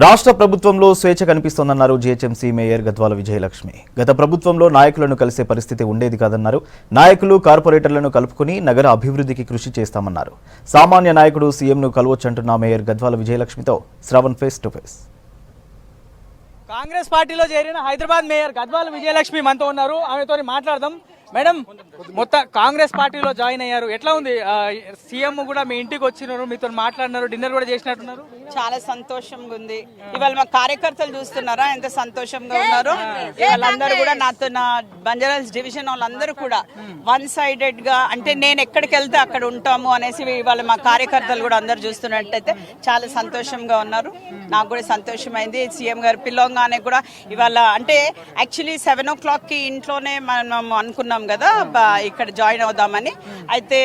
రాష్ట్ర ప్రభుత్వంలో స్వేచ్ఛ కనిపిస్తోందన్నారు జీహెచ్ఎంసీ మేయర్ గద్వాల విజయలక్ష్మి. గత ప్రభుత్వంలో నాయకులను కలిసే పరిస్థితి ఉండేది కాదన్నారు. నాయకులు కార్పొరేటర్లను కలుపుకుని నగర అభివృద్ధికి కృషి చేస్తామన్నారు. సామాన్య నాయకుడు సీఎంను కలవొచ్చంటున్న మేయర్ గద్వాల విజయలక్ష్మితో Shravan face to face. Congress పార్టీలో చేరిన హైదరాబాద్ మేయర్ గద్వాల విజయలక్ష్మి మనతో ఉన్నారు. ఆమెతో మాట్లాడదాం. మేడం, మొత్తం కాంగ్రెస్ పార్టీలో జాయిన్ అయ్యారు, ఎట్లా ఉంది? సీఎం కూడా మీ ఇంటికి వచ్చినారు, మీతో మాట్లాడినారు, డిన్నర్ కూడా చేసినట్టున్నారు. చాలా సంతోషంగా ఉంది. ఇవాళ మా కార్యకర్తలు చూస్తున్నారా ఎంత సంతోషంగా ఉన్నారు. వాళ్ళందరూ కూడా నాతో, నా బంజారాస్ డివిజన్ వాళ్ళందరూ కూడా వన్ సైడెడ్ గా, అంటే నేను ఎక్కడికి వెళ్తే అక్కడ ఉంటాము అనేసి ఇవాళ మా కార్యకర్తలు కూడా అందరు చూస్తున్నట్టయితే చాలా సంతోషంగా ఉన్నారు. నాకు కూడా సంతోషమైంది. సీఎం గారు పిలవగానే కూడా ఇవాళ, అంటే యాక్చువల్లీ 7 o'clock ఇంట్లోనే మనం అనుకున్నాం కదా ఇక్కడ జాయిన్ అవుదామని. అయితే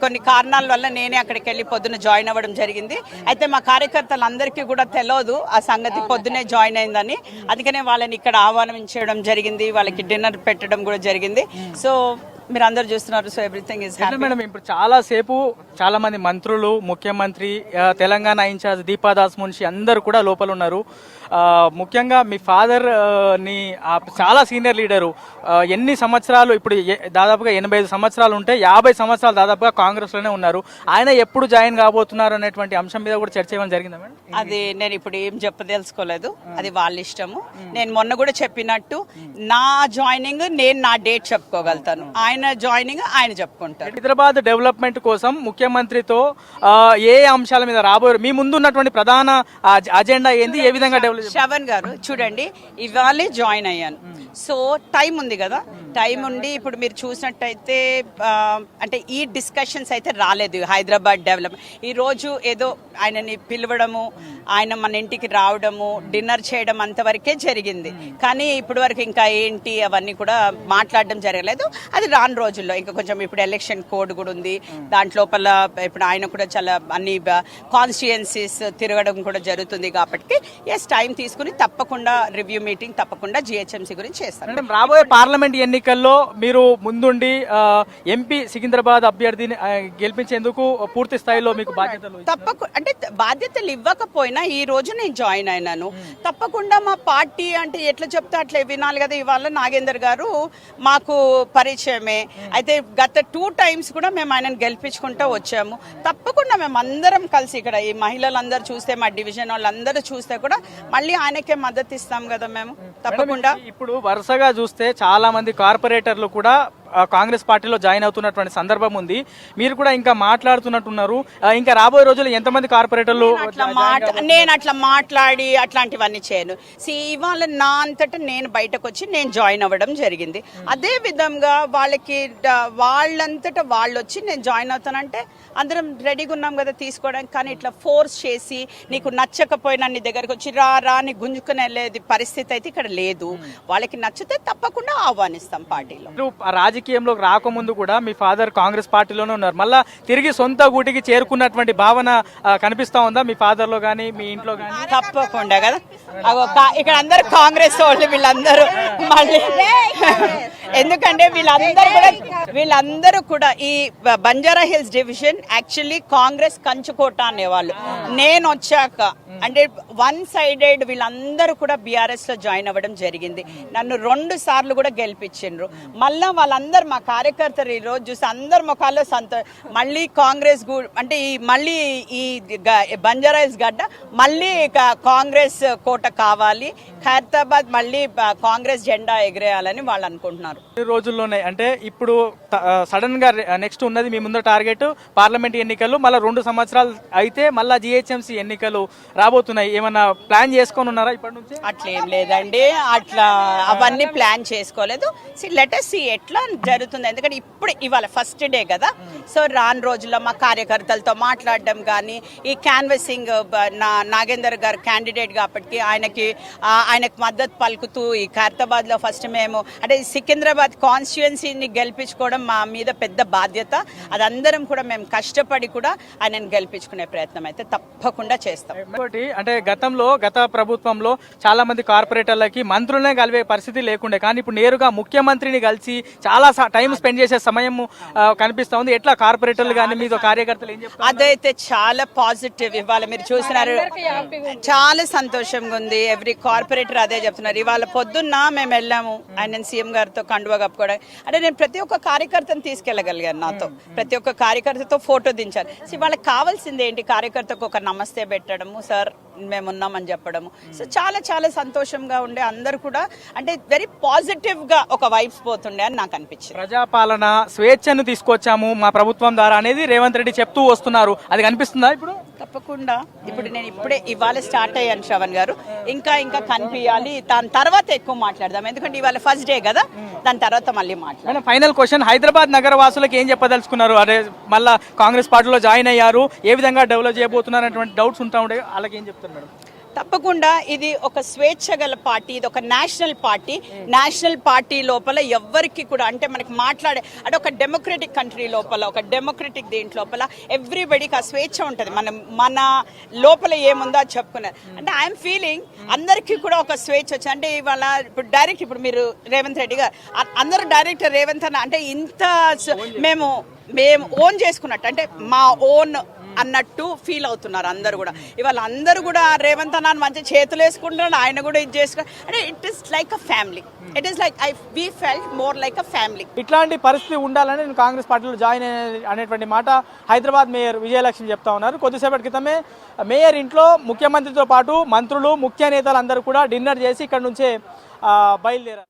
కొన్ని కారణాల వల్ల నేనే అక్కడికి వెళ్ళి పొద్దున జాయిన్ అవ్వడం జరిగింది. అయితే మా కార్యకర్తలందరికీ కూడా తెలియదు ఆ సంగతి పొద్దునే జాయిన్ అయిందని. అందుకనే వాళ్ళని ఇక్కడ ఆహ్వానించడం జరిగింది, వాళ్ళకి డిన్నర్ పెట్టడం కూడా జరిగింది. సో మీరు అందరు చూస్తున్నారు. So everything is happy. Madam, ఇప్పుడు చాలా సేపు చాలా మంది మంత్రులు, ముఖ్యమంత్రి, తెలంగాణ ఇన్ఛార్జ్ దీపాదాస్ మున్షి అందరూ కూడా లోపల ఉన్నారు. ముఖ్యంగా మీ ఫాదర్ ని చాలా సీనియర్ లీడరు, ఎన్ని సంవత్సరాలు, ఇప్పుడు దాదాపుగా 85 సంవత్సరాలు ఉంటే 50 సంవత్సరాలు దాదాపుగా కాంగ్రెస్ లోనే ఉన్నారు. ఆయన ఎప్పుడు జాయిన్ కాబోతున్నారు అనేటువంటి అంశం మీద కూడా చర్చ ఏమైనా జరిగిందా మేడం? అది నేను ఇప్పుడు ఏం చెప్పదలుచుకోలేదు, అది వాళ్ళ ఇష్టము. నేను మొన్న కూడా చెప్పినట్టు నా జాయినింగ్ నేను నా డేట్ చెప్పుకోగలుగుతాను, ఆయన జాయినింగ్ ఆయన చెప్పుకుంటారు. హైదరాబాద్ డెవలప్మెంట్ కోసం ముఖ్యమంత్రితో ఏ అంశాల మీద రాబోయే, మీ ముందు ఉన్నటువంటి ప్రధాన అజెండా ఏంది, ఏ విధంగా డెవలప్? శ్రవణ్ గారు చూడండి, ఇవాళే జాయిన్ అయ్యాను. సో టైం ఉంది కదా, టైం ఉండి ఇప్పుడు మీరు చూసినట్టయితే అంటే ఈ డిస్కషన్స్ అయితే రాలేదు. హైదరాబాద్ డెవలప్మెంట్ ఈరోజు ఏదో ఆయనని పిలవడము, ఆయన మన ఇంటికి రావడము, డిన్నర్ చేయడం అంతవరకే జరిగింది. కానీ ఇప్పటి వరకు ఇంకా ఏంటి అవన్నీ కూడా మాట్లాడడం జరగలేదు. అది రాను రోజుల్లో ఇంకా కొంచెం, ఇప్పుడు ఎలక్షన్ కోడ్ కూడా ఉంది, దాంట్లోపల ఇప్పుడు ఆయన కూడా చాలా అన్ని కాన్స్టిట్యుయెన్సీస్ తిరగడం కూడా జరుగుతుంది. కాబట్టి ఎస్, టైం తీసుకుని తప్పకుండా రివ్యూ మీటింగ్ తప్పకుండా జిహెచ్ఎంసీ గురించి చేస్తాను. రాబోయే పార్లమెంట్ ఎన్నికల్లో మీరు ముందుండి ఎంపీ సికింద్రాబాద్ అభ్యర్థిని గెలిపించేందుకు పూర్తి స్థాయిలో మీకు బాధ్యతలు అంటే బాధ్యతలు ఇవ్వకపోయినా ఈ రోజు నేను జాయిన్ అయినాను. తప్పకుండా మా పార్టీ అంటే ఎట్లా చెప్తే అట్లా వినాలి కదా. ఇవాళ నాగేందర్ గారు మాకు పరిచయమే, అయితే గత 2 times కూడా మేము ఆయనను గెలిపించుకుంటూ వచ్చాము. తప్పకుండా మేము అందరం కలిసి ఇక్కడ ఈ మహిళలందరూ చూస్తే, మా డివిజన్ వాళ్ళందరూ చూస్తే కూడా మళ్ళీ ఆయనకే మద్దతు ఇస్తాం కదా మేము తప్పకుండా. ఇప్పుడు వరుసగా చూస్తే చాలా మంది కార్పొరేటర్లు కూడా కాంగ్రెస్ పార్టీలో జాయిన్ అవుతున్నటువంటి సందర్భం ఉంది. మీరు కూడా ఇంకా మాట్లాడుతున్నట్టున్నారు. ఇంకా రాబోయే రోజుల్లో ఎంతమంది కార్పొరేటర్లు? నేను అట్లా మాట్లాడి అట్లాంటివన్నీ చేయను. ఇవాళ నా అంతటా నేను బయటకు వచ్చి నేను జాయిన్ అవ్వడం జరిగింది. అదే విధంగా వాళ్ళకి వాళ్ళంతటా వాళ్ళు వచ్చి నేను జాయిన్ అవుతానంటే అందరం రెడీగా ఉన్నాం కదా తీసుకోవడానికి. కానీ ఇట్లా ఫోర్స్ చేసి నీకు నచ్చకపోయినా నీ దగ్గరకు వచ్చి రా నీ గుంజుకుని వెళ్ళేది పరిస్థితి అయితే ఇక్కడ లేదు. వాళ్ళకి నచ్చితే తప్పకుండా ఆహ్వానిస్తాం పార్టీలో. రాజకీయంలోకి రాకముందు కూడా మీ ఫాదర్ కాంగ్రెస్ పార్టీలోనే ఉన్నారు. మళ్ళా తిరిగి సొంత గూటికి చేరుకున్నటువంటి భావన కనిపిస్తా ఉందా మీ ఫాదర్ లో గానీ మీ ఇంట్లో గానీ? తప్పకుండా కదా. ఇక్కడ అందరు కాంగ్రెస్ వాళ్ళు, వీళ్ళందరూ మళ్ళీ ఎందుకంటే వీళ్ళందరూ కూడా ఈ Banjara hills division actually Congress కంచుకోట అనేవాళ్ళు. నేను వచ్చాక అంటే వన్ సైడెడ్ వీళ్ళందరూ కూడా బీఆర్ఎస్ లో జాయిన్ అవ్వడం జరిగింది. నన్ను 2 సార్లు కూడా గెలిపించిండ్రు. మళ్ళా వాళ్ళందరూ మా కార్యకర్తలు ఈ రోజు చూసి అందరు ముఖాల్లో మళ్ళీ కాంగ్రెస్ అంటే మళ్ళీ ఈ బంజారా హిల్స్ గడ్డ మళ్ళీ కాంగ్రెస్ కోట కావాలి, ఖైరతాబాద్ మళ్ళీ కాంగ్రెస్ జెండా ఎగిరేయాలని వాళ్ళు అనుకుంటున్నారు. ఈ రోజుల్లోనే అంటే ఇప్పుడు సడన్ గా నెక్స్ట్ ఉన్నది మీ ముందు టార్గెట్ పార్లమెంట్ ఎన్నికలు, మళ్ళీ 2 సంవత్సరాలు అయితే మళ్ళీ జిహెచ్ఎంసీ ఎన్నికలు రాబోతున్నాయి. ఏమన్నా ప్లాన్ చేసుకొని ఉన్నారా ఇప్పటి నుంచి? అట్లేం లేదండి, అట్లా అవన్నీ ప్లాన్ చేసుకోలేదు. లెట్ us see ఎట్లా జరుగుతుంది. ఎందుకంటే ఇప్పుడు ఇవాళ ఫస్ట్ డే కదా. సో రాను రోజుల్లో మా కార్యకర్తలతో మాట్లాడడం కానీ, ఈ క్యాన్వసింగ్ నాగేందర్ గారు క్యాండిడేట్ కాబట్టి ఆయనకు మద్దతు పలుకుతూ ఈ ఖైరతాబాద్ లో ఫస్ట్ మేము అంటే సికింద్రాబాద్ కాన్స్టిట్యుయెన్సీని గెలిపించుకోవడం మా మీద పెద్ద బాధ్యత. అదందరం కూడా మేము కష్టపడి కూడా ఆయనను గెలిపించుకునే ప్రయత్నం అయితే తప్పకుండా చేస్తాం. అంటే గత ప్రభుత్వంలో చాలా మంది కార్పొరేటర్లకి మంత్రులనే కలిపే పరిస్థితి లేకుండే, కానీ ఇప్పుడు నేరుగా ముఖ్యమంత్రిని కలిసి చాలా టైం స్పెండ్ చేసే సమయం కనిపిస్తా ఉంది. ఎట్లా కార్పొరేటర్లు కానీ మీతో కార్యకర్తలు ఏం చెప్తారు? అదైతే చాలా పాజిటివ్. ఇవాళ మీరు చూసినారు, చాలా సంతోషంగా ఉంది. ఎవ్రీ కార్పొరేటర్ అదే చెప్తున్నారు. ఇవాళ పొద్దున్న మేము వెళ్ళాము, ఆయన సీఎం గారితో కండువా కప్పుకోవడం. అంటే నేను ప్రతి ఒక్క కార్యకర్తను తీసుకెళ్ళగలిగాను నాతో, ప్రతి ఒక్క కార్యకర్తతో ఫోటో దించాను. సో వాళ్ళకి కావాల్సింది ఏంటి, కార్యకర్తకు ఒక నమస్తే పెట్టడము, సార్ మేమున్నామని చెప్పడము. సో చాలా చాలా సంతోషంగా ఉండే. అందరు కూడా అంటే వెరీ పాజిటివ్ గా ఒక వైబ్స్ పోతుండే అని నాకు అనిపించింది. ప్రజాపాలన స్వేచ్ఛను తీసుకొచ్చాము మా ప్రభుత్వం ద్వారా అనేది రేవంత్ రెడ్డి చెప్తూ వస్తున్నారు. అది కనిపిస్తుందా ఇప్పుడు? తప్పకుండా. ఇప్పుడు నేను ఇవాళ స్టార్ట్ అయ్యాను శ్రవణ్ గారు, ఇంకా ఇంకా కనిపించాలి. దాని తర్వాత ఎక్కువ మాట్లాడదాం, ఎందుకంటే ఇవాళ ఫస్ట్ డే కదా, దాని తర్వాత మళ్ళీ మాట్లాడదాం. ఫైనల్ క్వశ్చన్, హైదరాబాద్ నగర వాసులకు ఏం చెప్పదలుచుకున్నారు? అదే మళ్ళా కాంగ్రెస్ పార్టీలో జాయిన్ అయ్యారు, ఏ విధంగా డెవలప్ చేయబోతున్నారు అనేటువంటి డౌట్స్ ఉంటా ఉండే, వాళ్ళకి ఏం చెప్తారు మేడం? తప్పకుండా ఇది ఒక స్వేచ్ఛ గల పార్టీ, ఇది ఒక నేషనల్ పార్టీ. నేషనల్ పార్టీ లోపల ఎవ్వరికి కూడా అంటే మనకి మాట్లాడే అంటే ఒక డెమోక్రటిక్ కంట్రీ లోపల, ఒక డెమోక్రటిక్ దీంట్ లోపల ఎవ్రీబడికి ఆ స్వేచ్ఛ ఉంటుంది. మన లోపల ఏముందో అది చెప్పుకున్నారు. అంటే ఐఎమ్ ఫీలింగ్ అందరికీ కూడా ఒక స్వేచ్ఛ వచ్చింది. అంటే ఇవాళ ఇప్పుడు డైరెక్ట్ ఇప్పుడు మీరు రేవంత్ రెడ్డి గారు అందరూ డైరెక్ట్ రేవంత్ అన్న అంటే ఇంత మేము ఓన్ చేసుకున్నట్టు, అంటే మా ఓన్ అన్నట్టు ఫీల్ అవుతున్నారు అందరు కూడా. ఇవాళ అందరూ కూడా రేవంత్ అన్న మంచి చేతులు వేసుకుంటున్నారు, ఆయన కూడా ఇది చేసుకున్నారు. అంటే it is like a family. It is like we felt more like a family. ఇట్లాంటి పరిస్థితి ఉండాలని నేను కాంగ్రెస్ పార్టీలో జాయిన్ అనేటువంటి మాట హైదరాబాద్ మేయర్ విజయలక్ష్మి చెప్తా ఉన్నారు. కొద్దిసేపటి క్రితమే మేయర్ ఇంట్లో ముఖ్యమంత్రితో పాటు మంత్రులు, ముఖ్య నేతలు అందరూ కూడా డిన్నర్ చేసి ఇక్కడ నుంచే బయలుదేరారు.